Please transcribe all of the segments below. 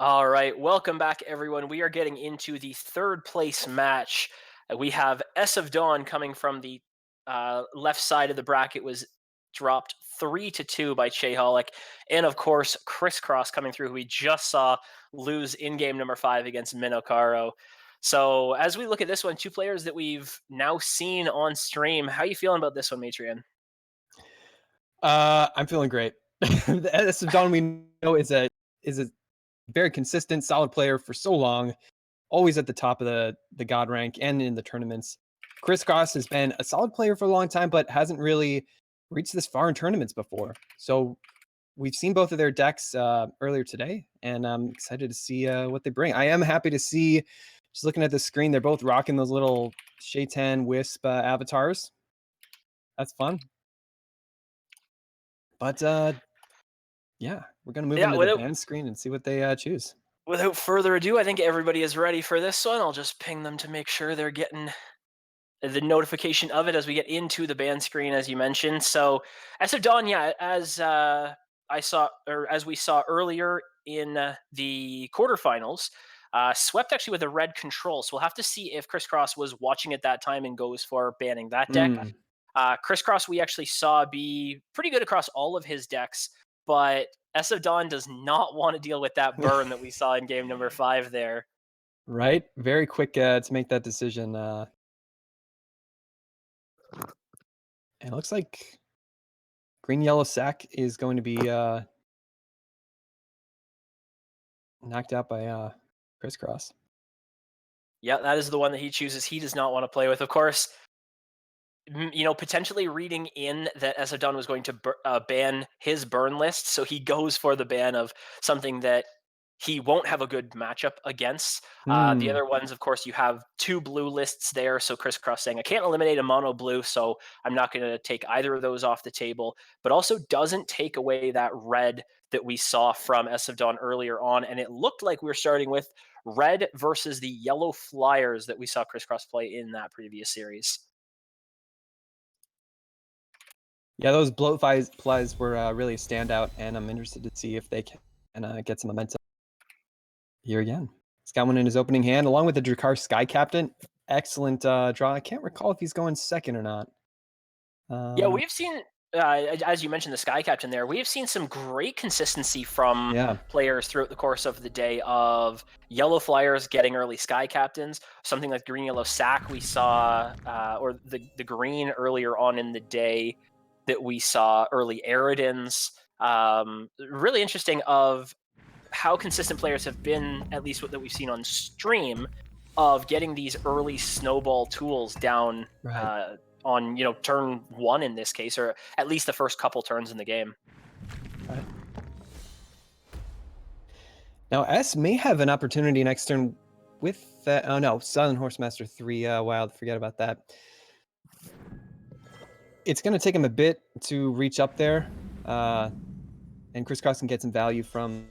All right, welcome back, everyone. We are getting into the third place match. We have ESofDawn coming from the left side of the bracket, was dropped 3-2 by Cheholic, and of course Chriscross coming through, who we just saw lose in game number 5 against Minocaro. So as we look at this one, two players that we've now seen on stream, how are you feeling about this one, Matrian? I'm feeling great. The ESofDawn we know is a very consistent, solid player for so long, always at the top of the God rank and in the tournaments. Chriscross has been a solid player for a long time, but hasn't really reached this far in tournaments before. So we've seen both of their decks earlier today, and I'm excited to see what they bring. I am happy to see, just looking at the screen, they're both rocking those little Shaitan Wisp avatars. That's fun. But yeah, we're gonna move Yeah, into the band screen and see what they choose. without further ado, I think everybody is ready for this one. I'll just ping them to make sure they're getting the notification of it as we get into the band screen, as you mentioned. So, as of dawn, yeah, as I saw, or as we saw earlier in the quarterfinals, swept actually with a red control. So we'll have to see if Crisscross was watching at that time and goes for banning that deck. Mm, Crisscross, we actually saw be pretty good across all of his decks, but S of Dawn does not want to deal with that burn that we saw in game number 5 there. right? Very quick to make that decision. And it looks like green yellow sack is going to be knocked out by Crisscross. Yeah, that is the one that he chooses. He does not want to play with. Of course, potentially reading in that Esodon was going to ban his burn list, so he goes for the ban of something that he won't have a good matchup against. The Hmm. other ones, of course, you have two blue lists there, so Crisscross saying, I can't eliminate a mono blue, so I'm not going to take either of those off the table, but also doesn't take away that red that we saw from Esodon earlier on, and it looked like we were starting with red versus the yellow flyers that we saw Crisscross play in that previous series. Yeah, those bloat flies were really a standout, and I'm interested to see if they can get some momentum here again. He's got one in his opening hand, along with the Drakkar Sky Captain. Excellent draw. I can't recall if he's going second or not. Yeah, Um, we've seen, as you mentioned, the Sky Captain there. We have seen some great consistency from yeah. players throughout the course of the day of yellow flyers getting early Sky Captains. Something like green yellow sack we saw, or the green earlier on in the day that we saw early Aerodins. Really interesting of how consistent players have been, at least what that we've seen on stream, of getting these early snowball tools down Right. on turn 1 in this case, or at least the first couple turns in the game. Right. Now S may have an opportunity next turn with that. Oh no, Southern Horsemaster 3 Wild. Forget about that. It's going to take him a bit to reach up there, and Crisscross can get some value from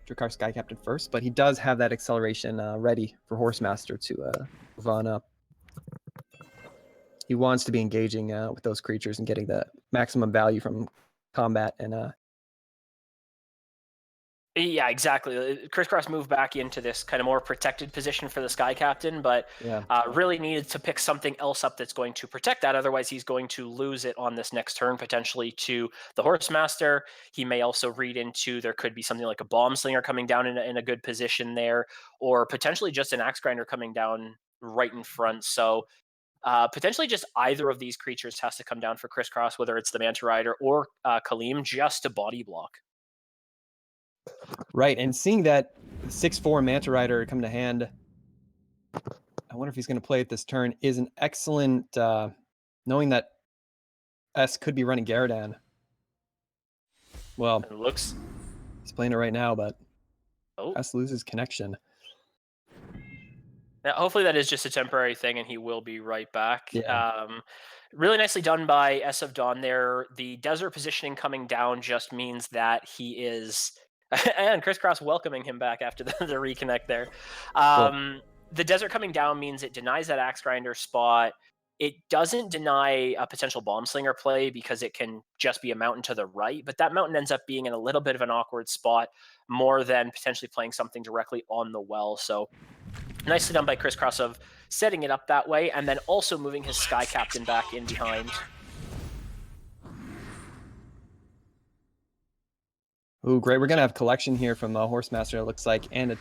Drakkar Sky Captain first, but he does have that acceleration ready for Horsemaster to move on up. He wants to be engaging with those creatures and getting the maximum value from combat and Yeah, exactly. Crisscross moved back into this kind of more protected position for the Sky Captain, but yeah. really needed to pick something else up that's going to protect that. Otherwise, he's going to lose it on this next turn, potentially to the Horsemaster. He may also read into there could be something like a Bomb Slinger coming down in a good position there, or potentially just an Axe Grinder coming down right in front. So potentially just either of these creatures has to come down for Crisscross, whether it's the Manta Rider or Kaleem, just to body block. Right, and seeing that 6/4 Manta Rider come to hand, I wonder if he's going to play it this turn, is an excellent, knowing that S could be running Garadan. Well, It looks. he's playing it right now, but Oh, S loses connection. now, hopefully that is just a temporary thing, and he will be right back. Yeah, Really nicely done by S of Dawn there. The desert positioning coming down just means that he is, and Crisscross welcoming him back after the reconnect there. cool. Um, the desert coming down means it denies that Axe Grinder spot. It doesn't deny a potential bomb slinger play because it can just be a mountain to the right, but that mountain ends up being in a little bit of an awkward spot more than potentially playing something directly on the well. So nicely done by Chriscross of setting it up that way, and then also moving his Sky Captain back in behind. Ooh, great. We're gonna have collection here from Horsemaster, it looks like, and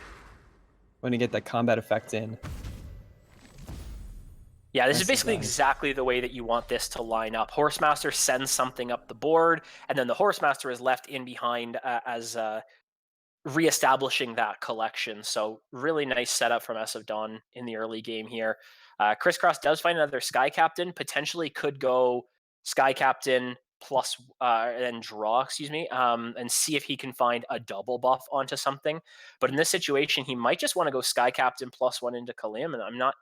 going to get that combat effect in. Yeah, this is Nice basically design. exactly the way that you want this to line up. Horsemaster sends something up the board, and then the Horsemaster is left in behind as reestablishing that collection. So really nice setup from ESofDawn in the early game here. Chriscross does find another Sky Captain, potentially could go Sky Captain plus and draw, excuse me, and see if he can find a double buff onto something. But in this situation, he might just want to go Sky Captain +1 into Kalim, and I'm not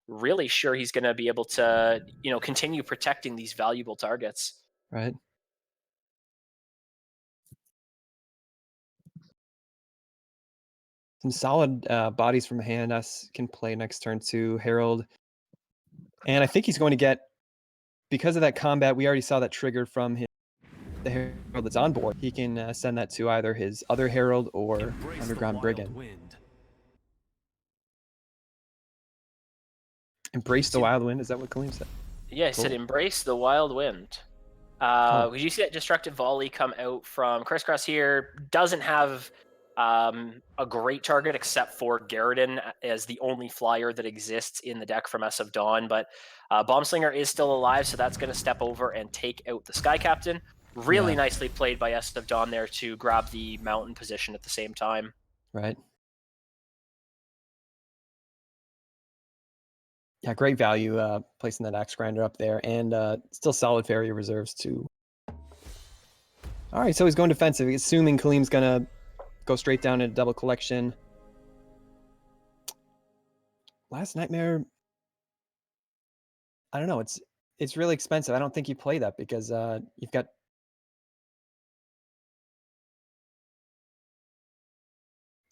really sure he's going to be able to, continue protecting these valuable targets. Right. Some solid bodies from hand. Us can play next turn to Herald. And I think he's going to get, because of that combat, we already saw that triggered from the Herald that's on board. He can send that to either his other Herald or Embrace Underground the wild Brigand. wind. Embrace the wild wind. Is that what Kalim said? Yeah, he said Cool. embrace the wild wind. Cool. Would you see that destructive volley come out from Chriscross here? Doesn't have a great target except for Garridan as the only flyer that exists in the deck from ESofDawn, but Bombslinger is still alive, so that's going to step over and take out the Sky Captain. Really Yeah. nicely played by ESofDawn there to grab the mountain position at the same time. Right. Yeah, great value placing that Axe Grinder up there, and still solid Fairy reserves too. All right, so he's going defensive, assuming Kalim's gonna go straight down into double collection. Last Nightmare, I don't know. It's really expensive. I don't think you play that because you've got.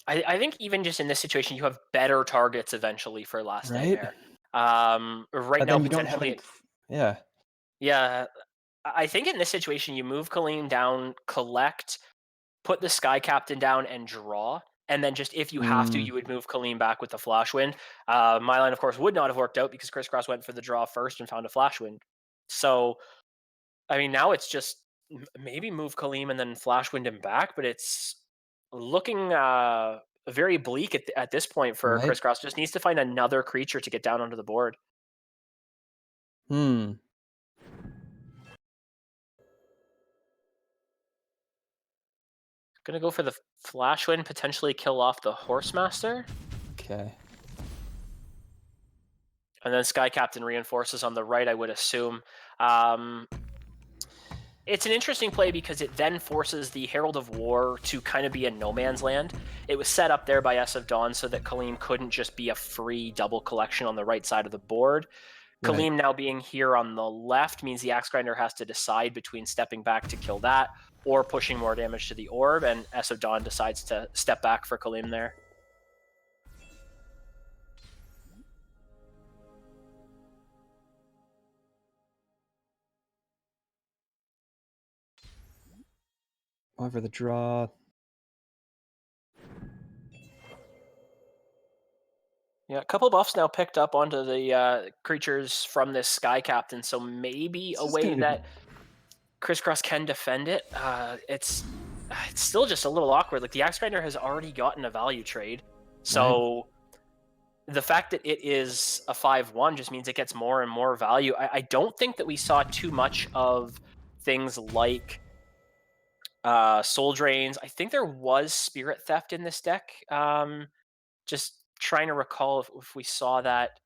I think even just in this situation, you have better targets eventually for Last Right, Nightmare. Right but now, then you don't have potentially, any. Yeah, yeah. I think in this situation, you move Kalim down, collect, put the Sky Captain down, and draw. And then just if you have to, mm, you would move Kalim back with the Flash Wind. My line, of course, would not have worked out because Crisscross went for the draw first and found a Flash Wind. So, I mean, now it's just maybe move Kalim and then Flash Wind him back, but it's looking very bleak at this point for right. Crisscross. Just needs to find another creature to get down onto the board. Hmm. Gonna go for the Flash Wind, potentially kill off the Horsemaster. Okay. And then Sky Captain reinforces on the right, I would assume. Um, it's an interesting play because it then forces the Herald of War to kind of be in no man's land. It was set up there by ESofDawn so that Kalim couldn't just be a free double collection on the right side of the board. Right. Kalim now being here on the left means the Axe Grinder has to decide between stepping back to kill that or pushing more damage to the orb, and ESofDawn decides to step back for Kalim there. Over the draw. Yeah, a couple buffs now picked up onto the creatures from this Sky Captain, so maybe This a is way gonna be that Crisscross can defend it. It's still just a little awkward. Like the Axe Grinder has already gotten a value trade, right. so the fact that it is a 5/1 just means it gets more and more value. I don't think that we saw too much of things like Soul Drains. I think there was Spirit Theft in this deck. Just trying to recall if we saw that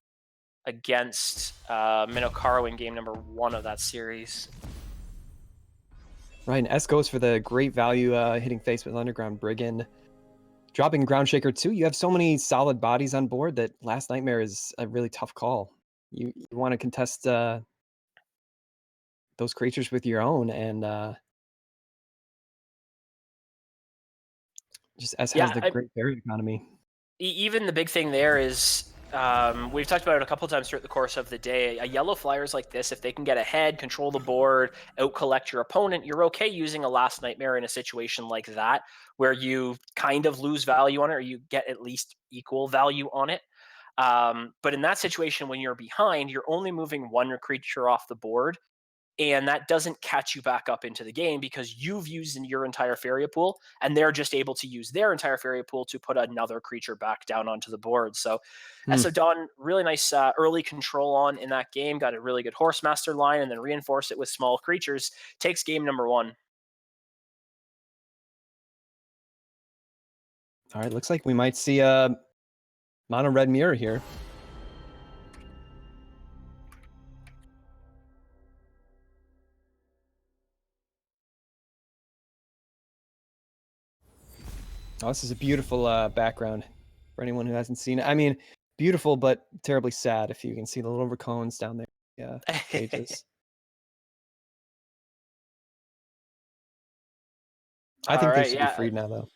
against Minokaro in game number 1 of that series. Right, and S goes for the great value hitting face with Underground Brigand. Dropping Ground Shaker too. You have so many solid bodies on board that Last Nightmare is a really tough call. You want to contest those creatures with your own, and just S has Yeah, the great barrier economy. even the big thing there is we've talked about it a couple times throughout the course of the day. A yellow flyers like this, if they can get ahead, control the board, out collect your opponent, you're okay using a Last Nightmare in a situation like that, where you kind of lose value on it, or you get at least equal value on it. But in that situation, when you're behind, you're only moving one creature off the board, and that doesn't catch you back up into the game because you've used your entire Faria pool, and they're just able to use their entire Faria pool to put another creature back down onto the board. So ESofDawn, really nice early control on in that game, got a really good Horsemaster line, and then reinforce it with small creatures, takes game number 1. All right, looks like we might see a mono red mirror here. Oh, this is a beautiful background for anyone who hasn't seen it. I mean, beautiful, but terribly sad if you can see the little cones down there. Yeah, pages. I think they should be freed now, though.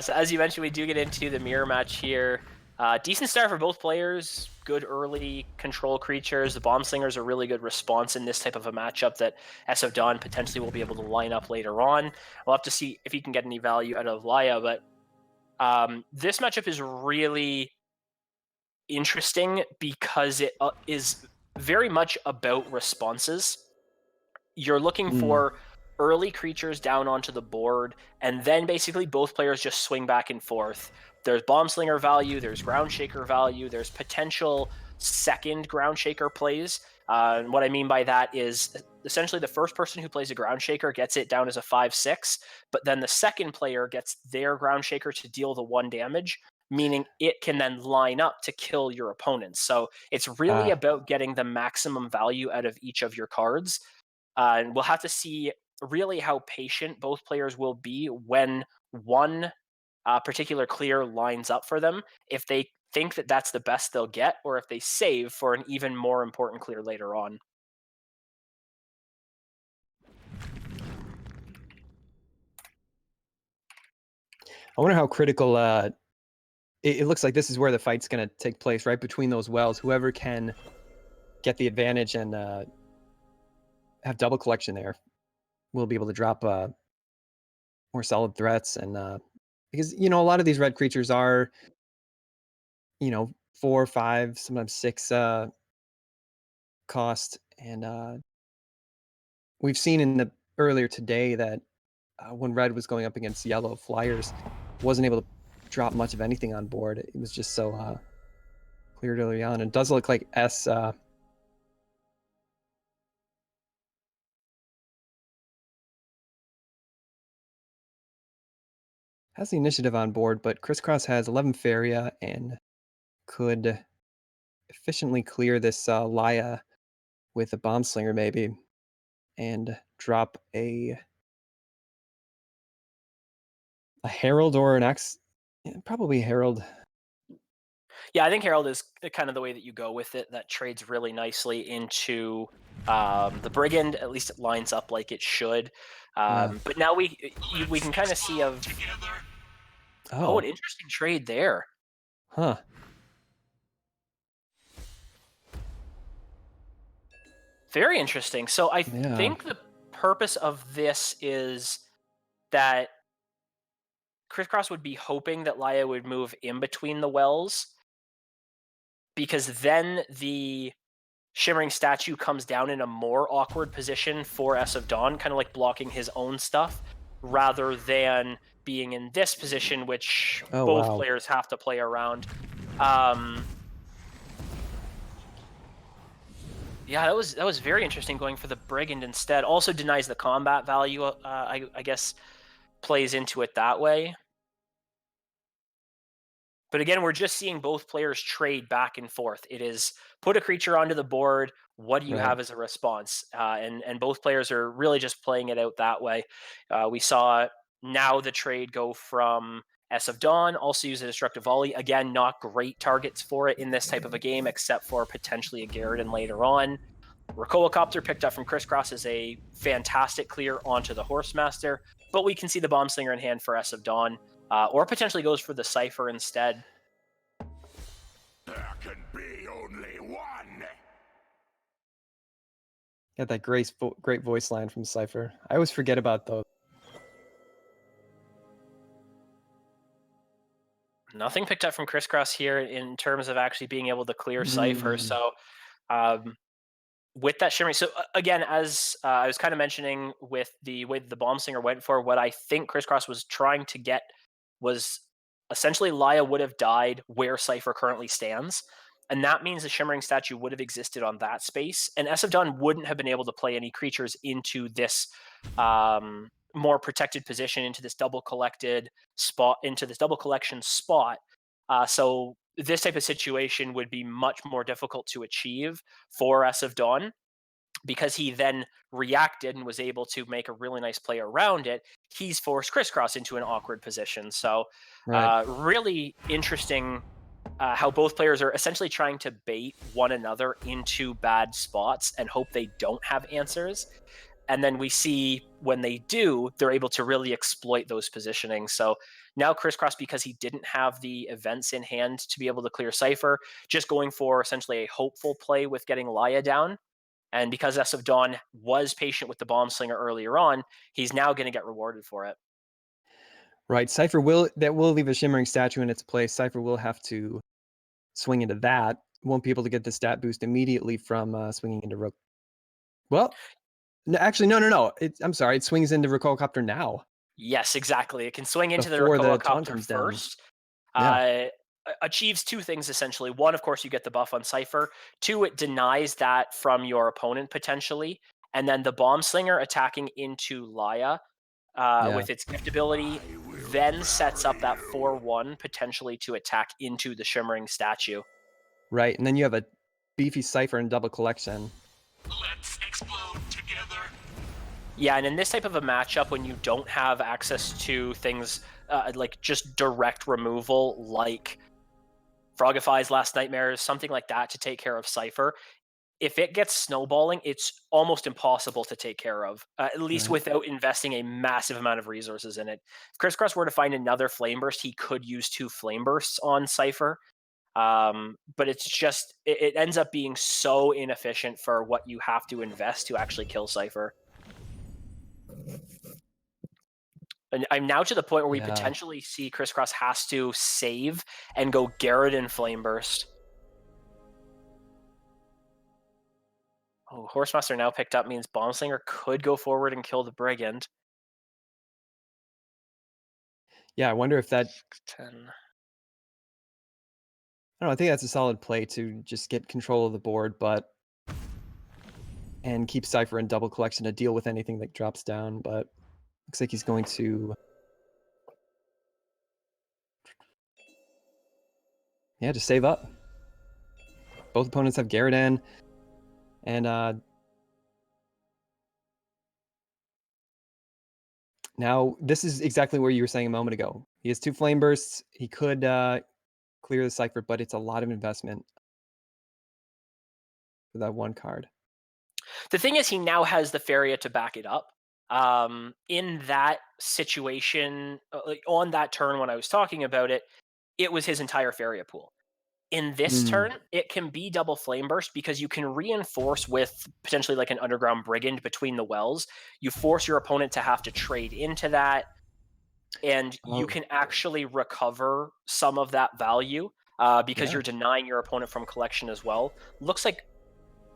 So as you mentioned, we do get into the mirror match here. Decent start for both players. Good early control creatures. The Bomb Slinger's a really good response in this type of a matchup that ESofDawn potentially will be able to line up later on. We'll have to see if he can get any value out of Laya, but this matchup is really interesting because it is very much about responses. You're looking for early creatures down onto the board, and then basically both players just swing back and forth. There's Bomb Slinger value, there's Ground Shaker value, there's potential second Ground Shaker plays. And what I mean by that is essentially the first person who plays a Ground Shaker gets it down as a 5/6, but then the second player gets their Ground Shaker to deal the 1 damage, meaning it can then line up to kill your opponents. So it's really about getting the maximum value out of each of your cards. And we'll have to see really how patient both players will be when one particular clear lines up for them. If they think that that's the best they'll get, or if they save for an even more important clear later on. I wonder how critical it looks like this is where the fight's going to take place, right between those wells. Whoever can get the advantage and have double collection there will be able to drop more solid threats. And because, a lot of these red creatures are, 4, 5, sometimes 6 cost. And we've seen in the earlier today that when red was going up against yellow, flyers wasn't able to drop much of anything on board. It was just so cleared early on. And it does look like S has the initiative on board, but Chriscross has 11 Faria and could efficiently clear this Laya with a Bomb Slinger maybe and drop a Herald or an X. Probably Herald. Yeah, I think Herald is kind of the way that you go with it. That trades really nicely into the Brigand. At least it lines up like it should. But now we can kind of see of an interesting trade there. Huh. Very interesting. So I think the purpose of this is that Chriscross would be hoping that Laya would move in between the wells, because then the Shimmering Statue comes down in a more awkward position for ESofDawn, kind of like blocking his own stuff, rather than being in this position, which both players have to play around. Yeah, that was very interesting going for the Brigand instead. Also denies the combat value, I guess plays into it that way. But again, we're just seeing both players trade back and forth. It is put a creature onto the board. What do you have as a response? And both players are really just playing it out that way. We saw now the trade go from ESofDawn, also use a Destructive Volley. Again, not great targets for it in this type of a game, except for potentially a Garridan later on. Rakowacopter picked up from Chriscross is a fantastic clear onto the Horsemaster, but we can see the Bomb Slinger in hand for ESofDawn. or potentially goes for the Cypher instead. There can be only one. Got that great voice line from Cypher. I always forget about those. Nothing picked up from Chriscross here in terms of actually being able to clear Cypher. Mm. So with that shimmering, so again, as I was kind of mentioning with the way that the Bomb Slinger went for, what I think Chriscross was trying to get was essentially Laya would have died where Cypher currently stands. And that means the Shimmering Statue would have existed on that space. And ESofDawn wouldn't have been able to play any creatures into this more protected position, into this double collected spot, into this double collection spot. So this type of situation would be much more difficult to achieve for ESofDawn, because he then reacted and was able to make a really nice play around it. He's forced Chriscross into an awkward position. So Right. really interesting how both players are essentially trying to bait one another into bad spots and hope they don't have answers. And then we see when they do, they're able to really exploit those positionings. So now Chriscross, because he didn't have the events in hand to be able to clear Cypher, just going for essentially a hopeful play with getting Laya down. And because ESofDawn was patient with the Bomb Slinger earlier on, he's now going to get rewarded for it. Right. That will leave a Shimmering Statue in its place. Cypher will have to swing into that. Won't be able to get the stat boost immediately from swinging into Rook. Well, no, actually, no. I'm sorry. It swings into Recallcopter now Yes, exactly. It can swing into the before the taunt Recoilcopter comes down. first. Yeah. Achieves two things essentially. One, of course, you get the buff on Cypher. Two, it denies that from your opponent potentially. And then the Bomb Slinger attacking into Laya Yeah. with its gift ability then sets up that 4-1 potentially to attack into the Shimmering Statue. Right. And then you have a beefy Cypher and double collection. Let's explode together. Yeah, and in this type of a matchup, when you don't have access to things like just direct removal, like Frogify's Last Nightmares, something like that to take care of Cypher, if it gets snowballing, it's almost impossible to take care of, at least Right. without investing a massive amount of resources in it. If Chriscross were to find another Flame Burst, he could use 2 Flame Bursts on Cypher. But it's just, it ends up being so inefficient for what you have to invest to actually kill Cypher. And I'm now to the point where we Yeah. potentially see Chriscross has to save and go Garrett and Flame Burst. Oh, Horsemaster now picked up means Bombslinger could go forward and kill the Brigand. Yeah. I wonder if that. 10. I don't know. I think that's a solid play to just get control of the board, and keep Cypher in double collection to deal with anything that drops down. But looks like he's going to. Yeah, just save up. Both opponents have Garridan, and now this is exactly where you were saying a moment ago. He has 2 Flame Bursts. He could clear the Cypher, but it's a lot of investment for that one card. The thing is, he now has the Faria to back it up. In that situation, like on that turn when I was talking about it, it was his entire Faria pool. In this turn, it can be double Flame Burst because you can reinforce with potentially like an Underground Brigand between the wells. You force your opponent to have to trade into that, and you can actually recover some of that value because you're denying your opponent from collection as well. Looks like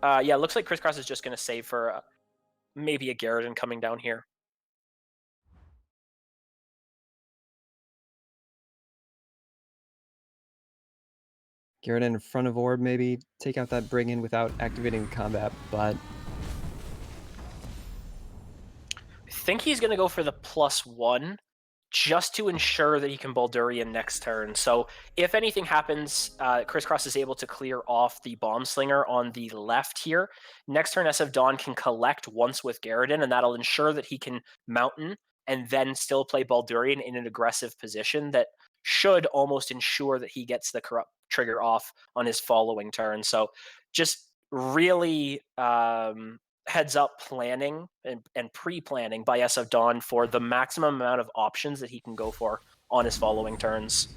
Chriscross is just going to save for maybe a Garridan coming down here. Garridan in front of Orb, maybe take out that Brigand without activating the combat, but I think he's going to go for the +1 just to ensure that he can Baldurian next turn. So if anything happens, Chriscross is able to clear off the Bomb Slinger on the left here. Next turn, ESofDawn can collect once with Garridan, and that'll ensure that he can Mountain and then still play Baldurian in an aggressive position that should almost ensure that he gets the Corrupt trigger off on his following turn. So just really heads up planning and pre-planning by ESofDawn for the maximum amount of options that he can go for. on his following turns.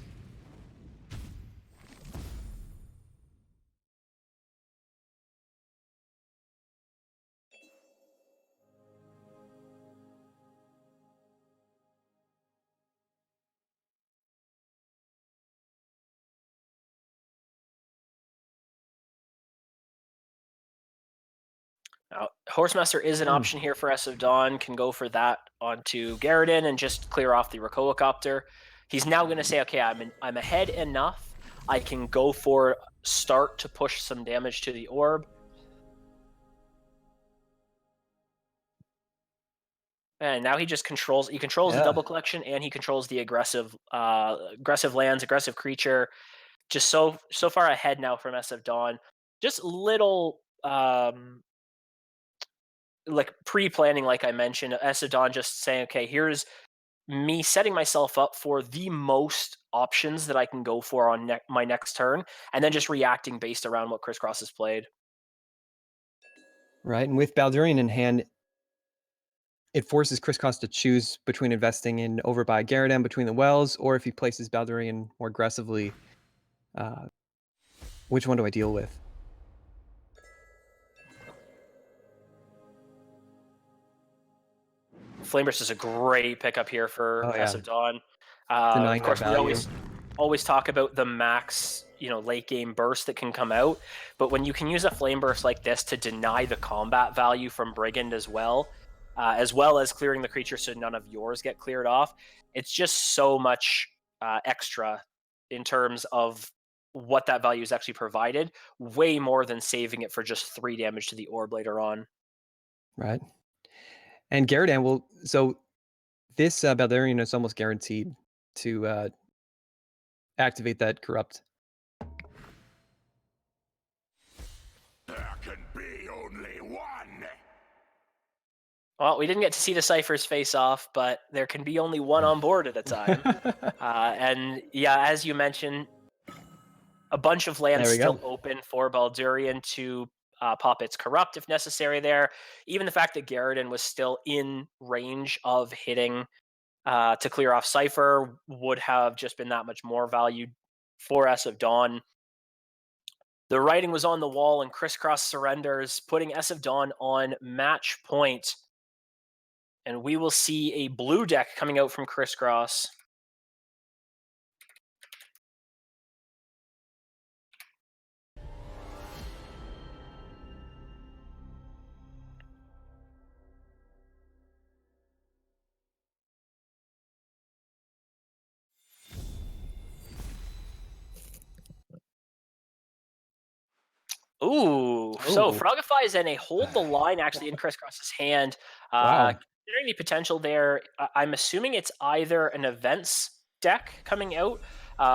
Now, Horsemaster is an option here for ESofDawn. Can go for that onto Garridan and just clear off the Rakoacopter. He's now going to say, okay, I'm ahead enough. I can go for start to push some damage to the orb. And now he just controls. He controls the double collection, and he controls the aggressive lands, aggressive creature. Just so far ahead now from ESofDawn. Just little like pre-planning, like I mentioned. ESofDawn just saying, okay, here's me setting myself up for the most options that I can go for on my next turn, and then just reacting based around what Chriscross has played. Right, and with Baldurian in hand, it forces Chriscross to choose between investing in Overbuy Garridan between the wells, or if he places Baldurian more aggressively, which one do I deal with? Flameburst is a great pickup here for ESofDawn. Denying Of course, that we value. always talk about the max, late game burst that can come out, but when you can use a flame burst like this to deny the combat value from Brigand as well as clearing the creature so none of yours get cleared off, it's just so much extra in terms of what that value is actually provided, way more than saving it for just 3 damage to the orb later on. Right. And Garridan will, so this Baldurian is almost guaranteed to activate that corrupt. There can be only one. Well, we didn't get to see the Cyphers face off, but there can be only one on board at a time. And yeah, as you mentioned, a bunch of lands still open for Baldurian to pop its corrupt if necessary there. Even the fact that Garridan was still in range of hitting to clear off Cypher would have just been that much more value for ESofDawn. The writing was on the wall, and Chriscross surrenders, putting ESofDawn on match point. And we will see a blue deck coming out from Chriscross. Ooh, so Frogify is in a hold the line actually in Chriscross's hand. Considering the potential there, I'm assuming it's either an events deck coming out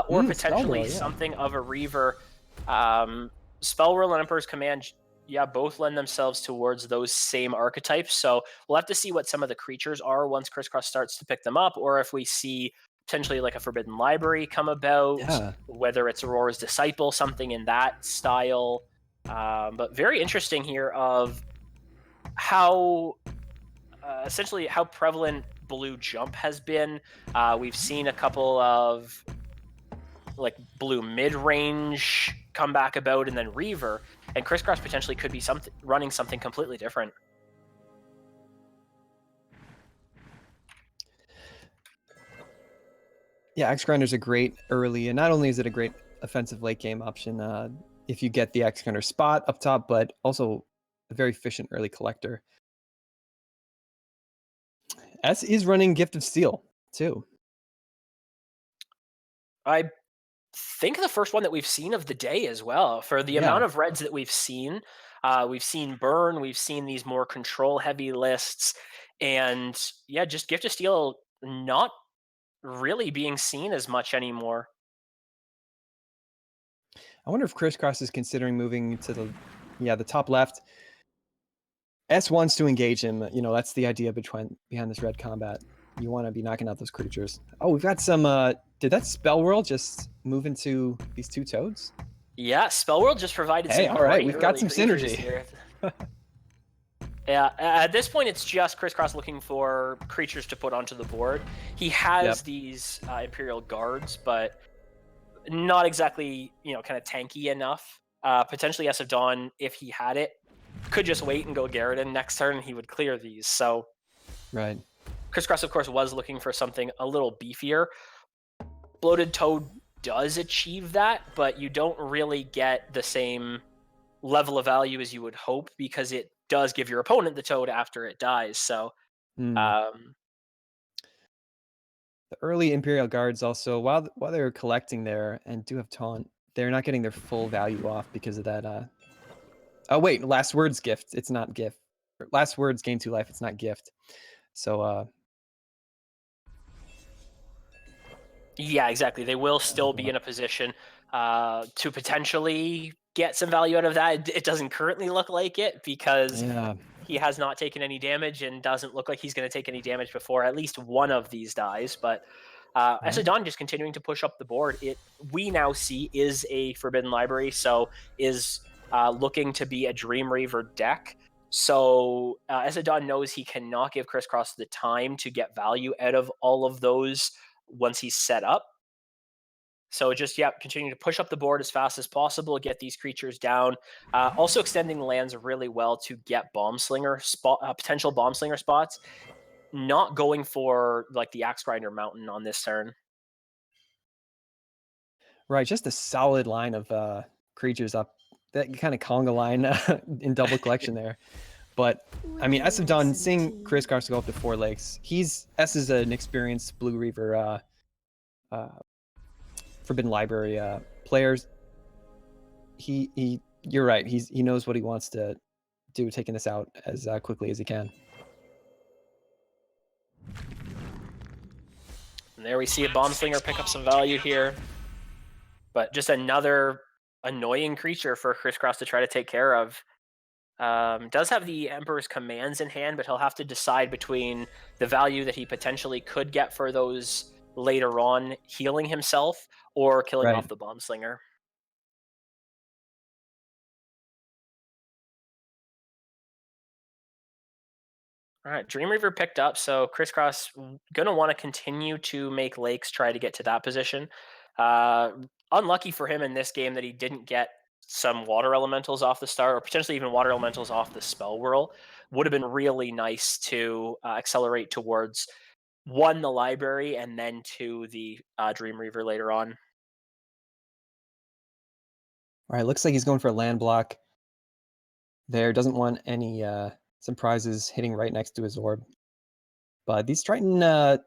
or potentially something of a Reaver. Spellroll and Emperor's Command, both lend themselves towards those same archetypes. So we'll have to see what some of the creatures are once Chriscross starts to pick them up, or if we see potentially like a Forbidden Library come about, whether it's Aurora's Disciple, something in that style. But very interesting here of how essentially how prevalent blue jump has been. We've seen a couple of like blue mid-range come back about, and then Reaver, and Chriscross potentially could be running something completely different. Yeah, Axe Grinder's a great early, and not only is it a great offensive late game option if you get the Axe Grinder spot up top, but also a very efficient early collector. S is running Gift of Steel too. I think the first one that we've seen of the day as well. For the amount of reds that we've seen Burn, we've seen these more control-heavy lists, and just Gift of Steel not really being seen as much anymore. I wonder if Chriscross is considering moving to the top left. S wants to engage him. That's the idea behind this red combat. You want to be knocking out those creatures. Oh, we've got some. Did that Spell World just move into these 2 toads? Yeah, Spell World just provided. Hey, all right, we've got some synergy. Yeah, at this point, it's just Crisscross looking for creatures to put onto the board. He has Yep. these Imperial Guards, but not exactly, kind of tanky enough. Potentially ESofDawn, if he had it, could just wait and go Garridan next turn. He would clear these. So Right. Crisscross, of course, was looking for something a little beefier. Bloated Toad does achieve that, but you don't really get the same level of value as you would hope because it does give your opponent the Toad after it dies. So Hmm. um, The early Imperial Guards also, while they're collecting there and do have taunt, they're not getting their full value off because of that. Oh wait, last words gift. It's not gift. Last words gain 2 life. It's not gift. So yeah, exactly. They will still be yeah. in a position to potentially get some value out of that. It doesn't currently look like it because Yeah. he has not taken any damage and doesn't look like he's going to take any damage before at least one of these dies. But Right. Esodon just continuing to push up the board. We now see is a Forbidden Library, so is looking to be a Dreamreaver deck. So Esodon knows he cannot give Crisscross the time to get value out of all of those once he's set up. So just continue to push up the board as fast as possible, get these creatures down. Also extending the lands really well to get potential bomb slinger spots. Not going for like the Axe Grinder Mountain on this turn. Right. Just a solid line of creatures up. That kind of conga line in double collection there. But I mean, S of Dawn, seeing Crisscross go up to 4 lakes, S is an experienced Blue Reaver uh, Forbidden Library players. You're right. He knows what he wants to do, taking this out as quickly as he can. And there we see a Bomb Slinger pick up some value here. But just another annoying creature for Crisscross to try to take care of. Does have the Emperor's commands in hand, but he'll have to decide between the value that he potentially could get for those later on healing himself or killing Right. off the Bomb Slinger. All right, Dreamweaver picked up, so Crisscross gonna want to continue to make lakes, try to get to that position. Uh, Unlucky for him in this game that he didn't get some water elementals off the start, or potentially even water elementals off the spell whirl. Would have been really nice to accelerate towards one, the library, and then to the Dreamweaver later on. Right. Looks like he's going for a land block there. Doesn't want any surprises hitting right next to his orb. But these Tritons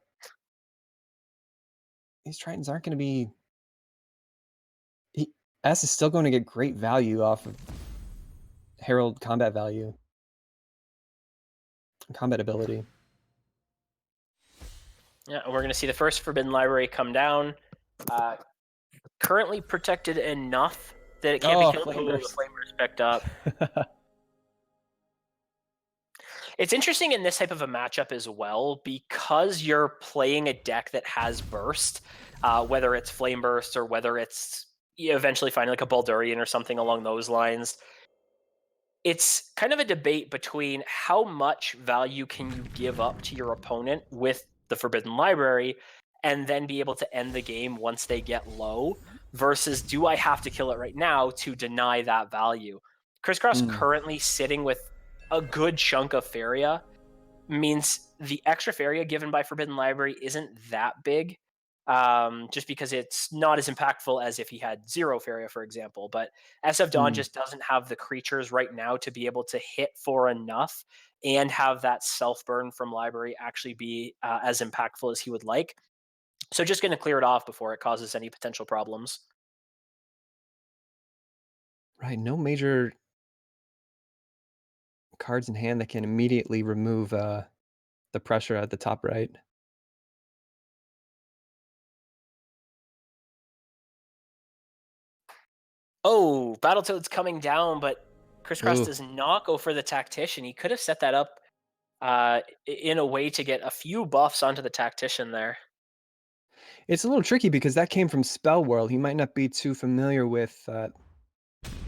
aren't going to be. S is still going to get great value off of Herald combat value, combat ability. Yeah, and we're going to see the first Forbidden Library come down. Currently protected enough that it can't be killed. Oh, the Flamer's picked up. It's interesting in this type of a matchup as well, because you're playing a deck that has burst, whether it's Flame Burst or whether it's eventually finding like a Baldurian or something along those lines. It's kind of a debate between how much value can you give up to your opponent with the Forbidden Library and then be able to end the game once they get low, versus do I have to kill it right now to deny that value? Crisscross currently sitting with a good chunk of Faria means the extra Faria given by Forbidden Library isn't that big, just because it's not as impactful as if he had 0 Faria, for example. But ESofDawn just doesn't have the creatures right now to be able to hit for enough and have that self-burn from Library actually be as impactful as he would like. So just going to clear it off before it causes any potential problems. Right. No major cards in hand that can immediately remove the pressure at the top right. Oh, Battletoad's coming down, but Crisscross Ooh. does not go for the Tactician. He could have set that up in a way to get a few buffs onto the Tactician there. It's a little tricky because that came from Spell World. He might not be too familiar with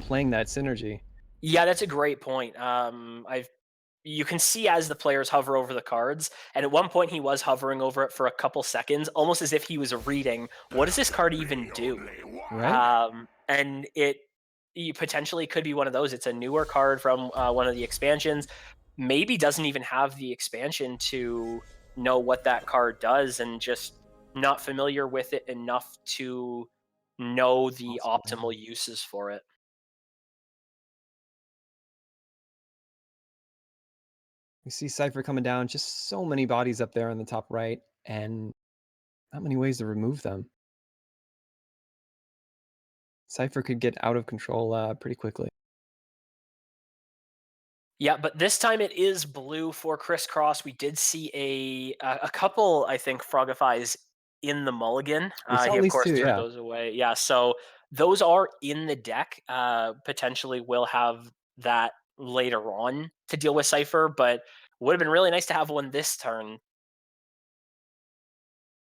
playing that synergy. Yeah, that's a great point. you can see as the players hover over the cards, and at one point he was hovering over it for a couple seconds, almost as if he was reading, what does this card even do? Right. And you potentially could be one of those. It's a newer card from one of the expansions. Maybe doesn't even have the expansion to know what that card does, and just not familiar with it enough to know the Possible, yeah. optimal uses for it. We see Cypher coming down, just so many bodies up there on the top right, and not many ways to remove them. Cypher could get out of control pretty quickly. Yeah, but this time it is blue for Chriscross. We did see a couple, I think, Frogifies in the mulligan. We saw He at of least course two, threw yeah. those away. Yeah, so those are in the deck. Potentially will have that later on to deal with Cypher, but would have been really nice to have one this turn.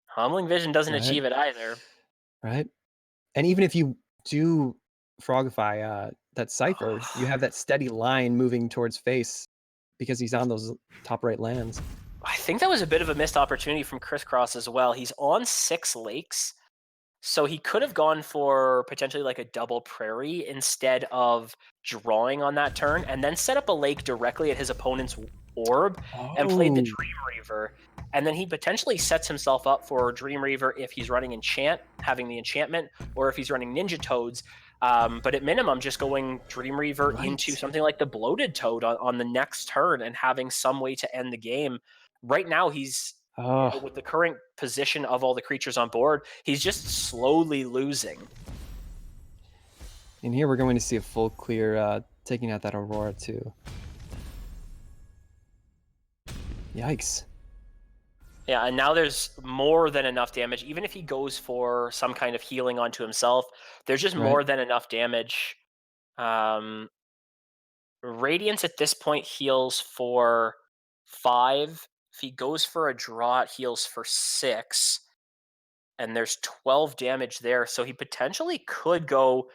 Humbling Vision doesn't Right. achieve it either. Right. And even if you do Frogify that Cypher, you have that steady line moving towards face because he's on those top right lands. I think that was a bit of a missed opportunity from Chriscross as well. He's on 6 lakes. So he could have gone for potentially like a double prairie instead of drawing on that turn, and then set up a lake directly at his opponent's orb and played the Oh, Dream Reaver. And then he potentially sets himself up for Dream Reaver if he's running enchant, having the enchantment, or if he's running Ninja Toads. But at minimum, just going Dream Reaver into right. something like the Bloated Toad on the next turn and having some way to end the game. Right now, he's Oh, with the current position of all the creatures on board, he's just slowly losing. and here we're going to see a full clear taking out that Aurora too. Yikes. Yeah, and now there's more than enough damage. Even if he goes for some kind of healing onto himself, there's just Right. more than enough damage. Radiance at this point heals for 5. If he goes for a draw, it heals for 6. And there's 12 damage there. So he potentially could go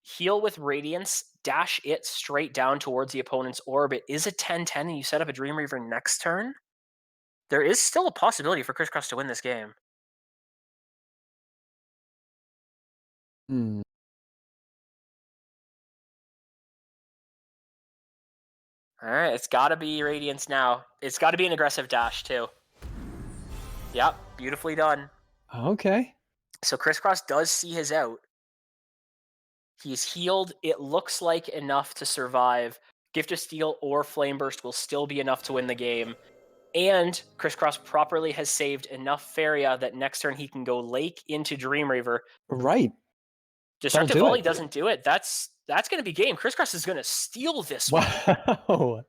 heal with Radiance, dash it straight down towards the opponent's orb. It is a 10-10, and you set up a Dream Reaver next turn. There is still a possibility for Chriscross to win this game. Hmm. All right, it's got to be Radiance now. It's got to be an aggressive dash, too. Yep, beautifully done. Okay. So Chriscross does see his out. He's healed. It looks like enough to survive. Gift of Steel or Flame Burst will still be enough to win the game. And Chriscross properly has saved enough Feria that next turn he can go Lake into Dream Reaver. Right. Destructive do Volley it. doesn't do it. That's going to be game. Chriscross is going to steal this one. Wow.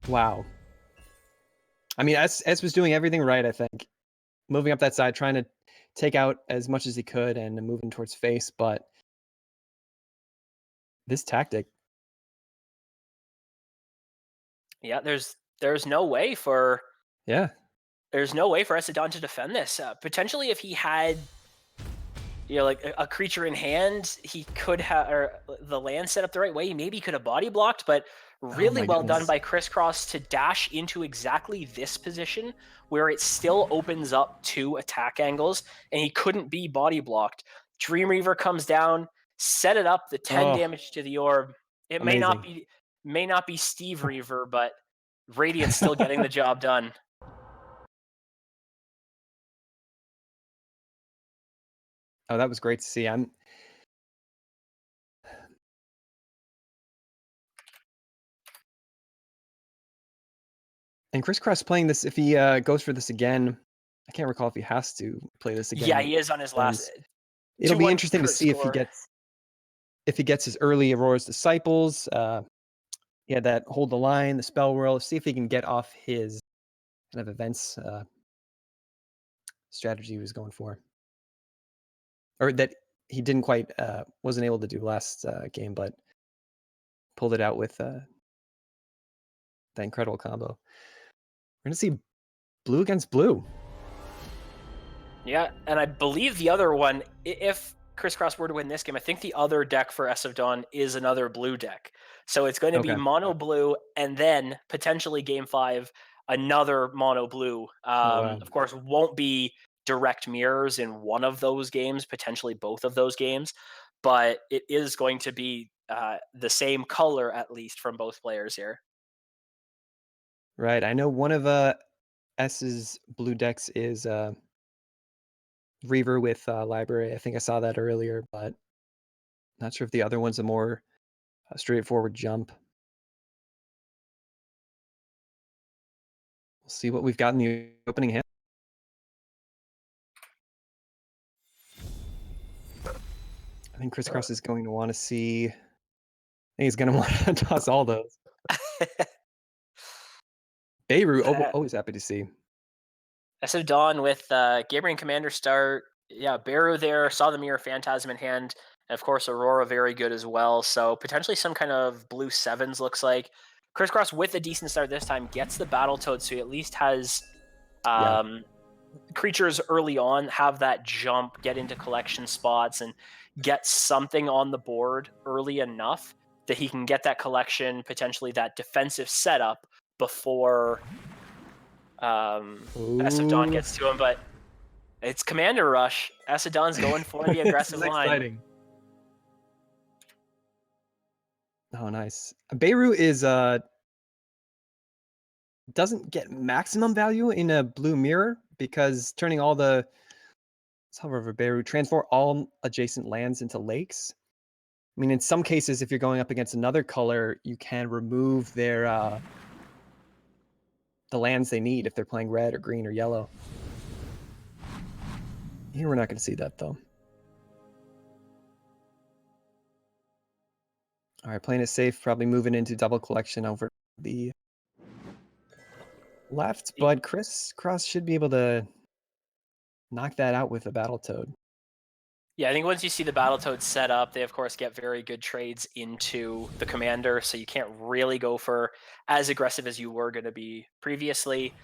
Wow. I mean, S was doing everything right, I think. Moving up that side, trying to take out as much as he could and moving towards face, but this tactic. Yeah, there's no way for Yeah. ESofDawn to defend this. Potentially, if he had like a creature in hand, he could have, or the land set up the right way. Maybe he could have body blocked, but really my well done goodness. by Chriscross to dash into exactly this position where it still opens up 2 attack angles, and he couldn't be body blocked. Dream Reaver comes down, set it up, the 10 Oh, damage to the orb. It amazing. may not be Steve Reaver, but Radiant's still getting the job done. Oh, that was great to see. And Chriscross playing this, if he goes for this again, I can't recall if he has to play this again. Yeah, he is on his last. It'll be 2-1 interesting to see score. if he gets his early Aurora's Disciples. Yeah, that hold the line, the spell whirl. See if he can get off his kind of events strategy he was going for, or that he didn't quite wasn't able to do last game, but pulled it out with that incredible combo. We're gonna see blue against blue. Yeah, and I believe the other one, if Crisscross were to win this game, I think the other deck for ESofDawn is another blue deck. So it's going to be Okay. mono blue, and then potentially game 5, another mono blue. Oh wow. Of course, won't be direct mirrors in one of those games, potentially both of those games, but it is going to be the same color at least from both players here. Right. I know one of S's blue decks is Reaver with library. I think I saw that earlier, but not sure if the other one's a more straightforward jump. We'll see what we've got in the opening hand. I think Crisscross is going to want to see. I think he's going to want to toss all those. Beirut, always happy to see. ESofDawn with Gabriel Commander start. Yeah, Baru there, saw the Mirror Phantasm in hand. And of course, Aurora very good as well. So potentially some kind of blue 7s looks like. Crisscross with a decent start this time gets the Battletoad, so he at least has Yeah. creatures early on, have that jump, get into collection spots, and get something on the board early enough that he can get that collection, potentially that defensive setup before ESofDawn Ooh, gets to him. But it's Commander Rush. ESofDawn's going for the this aggressive is line. exciting. Oh, nice. Beirut is doesn't get maximum value in a blue mirror because turning all the however Beirut transform all adjacent lands into lakes. I mean, in some cases, if you're going up against another color, you can remove their the lands they need if they're playing red or green or yellow. Here we're not going to see that though. All right, playing it safe, probably moving into double collection over the left, but Crisscross should be able to knock that out with a Battletoad. Yeah, I think once you see the Battletoads set up, they of course get very good trades into the Commander, so you can't really go for as aggressive as you were going to be previously.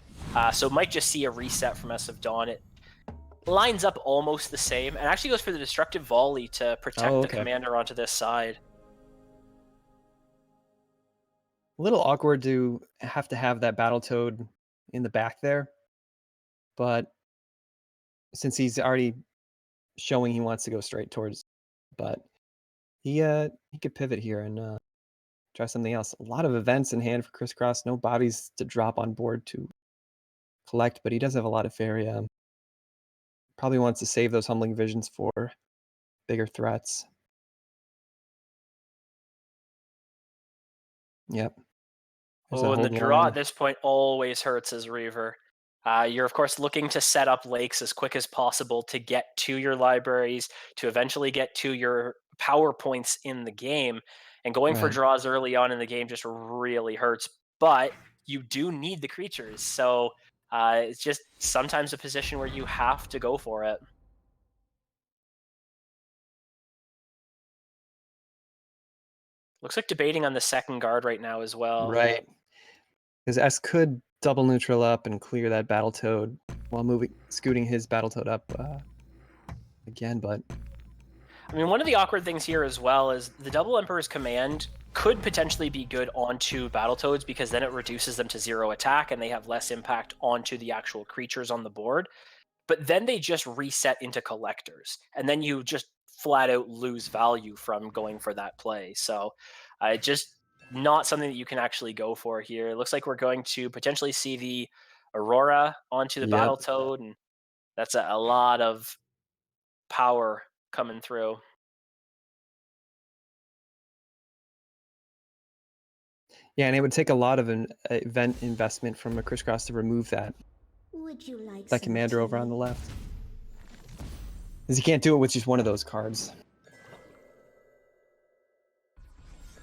So might just see a reset from ESofDawn. It lines up almost the same, and actually goes for the Destructive Volley to protect Oh, the okay. Commander onto this side. A little awkward to have that Battletoad in the back there, but since he's already showing he wants to go straight towards, but he could pivot here and try something else. A lot of events in hand for Crisscross. No bodies to drop on board to collect, but he does have a lot of area. Probably wants to save those humbling visions for bigger threats. Yep. There's a Oh, and the hold draw line. at this point always hurts as Reaver. You're, of course, looking to set up lakes as quick as possible to get to your libraries, to eventually get to your power points in the game. And going for Right. draws early on in the game just really hurts. But you do need the creatures. So it's just sometimes a position where you have to go for it. Looks like debating on the second guard right now as well. Right. Because S could double neutral up and clear that Battletoad while scooting his Battletoad up again, but I mean, one of the awkward things here as well is the Double Emperor's Command could potentially be good onto Battletoads because then it reduces them to 0 attack and they have less impact onto the actual creatures on the board. But then they just reset into collectors, and then you just flat out lose value from going for that play. So, just not something that you can actually go for here. It looks like we're going to potentially see the Aurora onto the yep. Battletoad, and that's a lot of power coming through. Yeah, and it would take a lot of an event investment from a Crisscross to remove Would you like that some commander over tea? on the left. Because you can't do it with just one of those cards.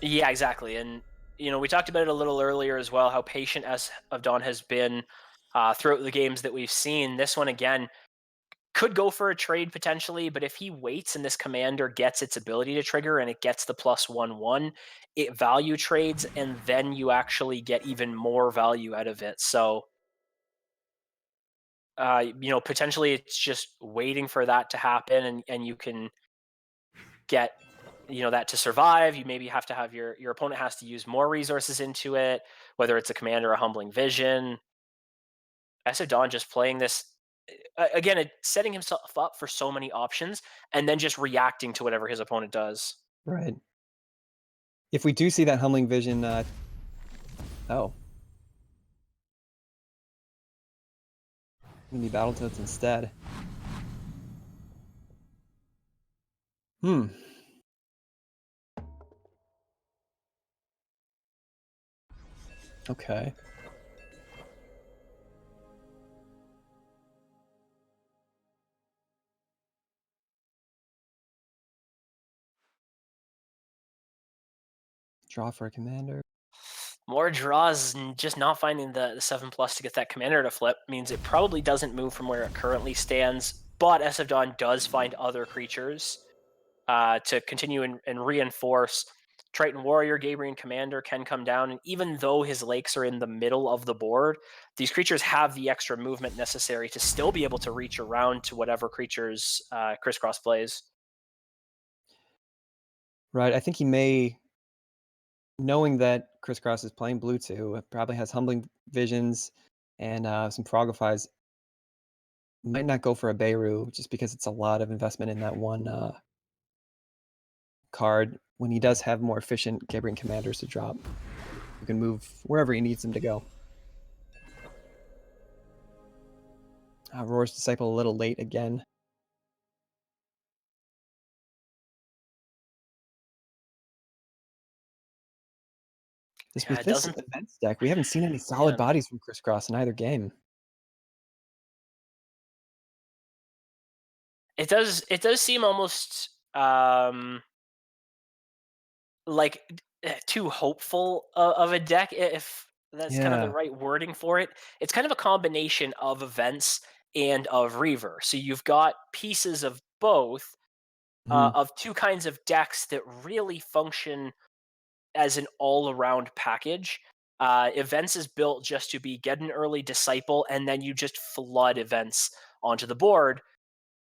Yeah, exactly. And we talked about it a little earlier as well, how patient ESofDawn has been throughout the games that we've seen. This one again could go for a trade potentially, but if he waits and this commander gets its ability to trigger and it gets the +1/1, it value trades, and then you actually get even more value out of it. So Potentially it's just waiting for that to happen, and you can get that to survive. You maybe have to have your opponent has to use more resources into it, whether it's a command or a humbling vision. SSC just playing this again, setting himself up for so many options, and then just reacting to whatever his opponent does. Right. If we do see that humbling vision, oh, gonna be Battletoads instead. Hmm. Okay. Draw for a commander. More draws and just not finding the 7+ to get that commander to flip means it probably doesn't move from where it currently stands. But ESofDawn does find other creatures to continue and reinforce. Triton Warrior, Gabriel Commander can come down, and even though his lakes are in the middle of the board, these creatures have the extra movement necessary to still be able to reach around to whatever creatures Crisscross plays. Right. I think he may, knowing that Crisscross is playing blue too, probably has humbling visions and some Frogifys. Might not go for a Beirut just because it's a lot of investment in that one card. When he does have more efficient Gabriel commanders to drop, you can move wherever he needs them to go. Roar's Disciple a little late again. Just Yeah, with it this doesn't. events deck, we haven't seen any solid Man, bodies from Crisscross in either game. it does seem almost like too hopeful of a deck, if that's kind of the Yeah. right wording for it. It's kind of a combination of events and of Reaver. So you've got pieces of both, Mhm. of two kinds of decks that really function as an all-around package. Events is built just to be get an early disciple, and then you just flood events onto the board.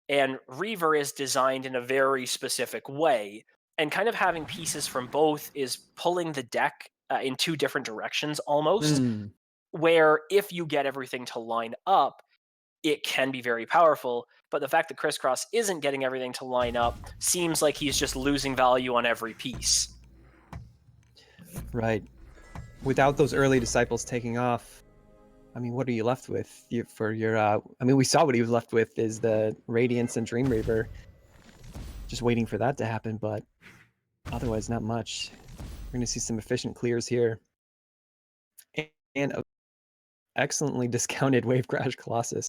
And Reaver is designed in a very specific way. And kind of having pieces from both is pulling the deck in two different directions almost. Mm. Where if you get everything to line up, it can be very powerful. But the fact that Crisscross isn't getting everything to line up seems like he's just losing value on every piece. Right. Without those early disciples taking off, I mean, what are you left with for your? I mean, we saw what he was left with is the Radiance and Dreamweaver. Just waiting for that to happen, but otherwise, not much. We're going to see some efficient clears here, and a excellently discounted Wave Crash Colossus.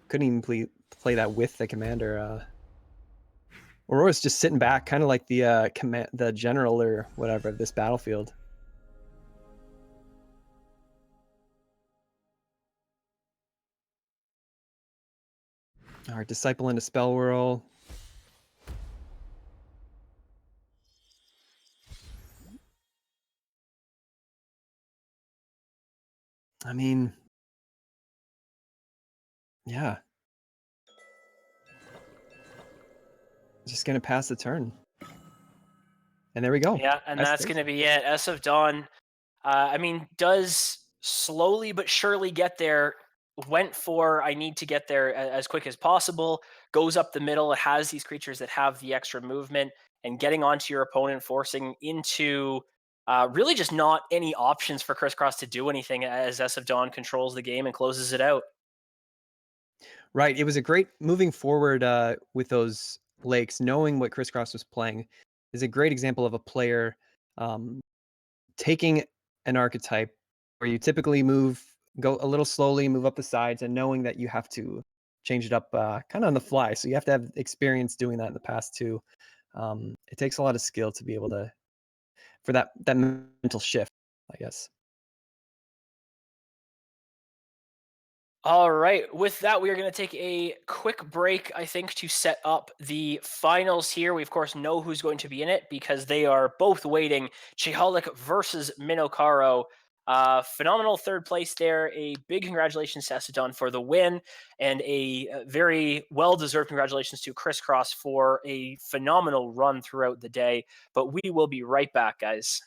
Couldn't even play that with the commander. Aurora's just sitting back, kind of like the general or whatever of this battlefield. Our Disciple into Spell Whirl. I mean, yeah. Just gonna pass the turn. And there we go. Yeah, and that's going to be it. ESofDawn, does slowly but surely get there. Went for I need to get there as quick as possible. Goes up the middle. It has these creatures that have the extra movement, and getting onto your opponent, forcing into really just not any options for Crisscross to do anything as ESofDawn controls the game and closes it out. Right. It was a great moving forward with those lakes, knowing what Crisscross was playing is a great example of a player um, taking an archetype where you typically go a little slowly, move up the sides, and knowing that you have to change it up kind of on the fly. So you have to have experience doing that in the past too. It takes a lot of skill to be able to, for that mental shift, I guess. All right. With that, we are going to take a quick break, I think, to set up the finals here. We, of course, know who's going to be in it because they are both waiting. Chihalik versus Minokaro. Phenomenal third place there. A big congratulations to SSC for the win, and a very well-deserved congratulations to Chriscross for a phenomenal run throughout the day. But we will be right back, guys.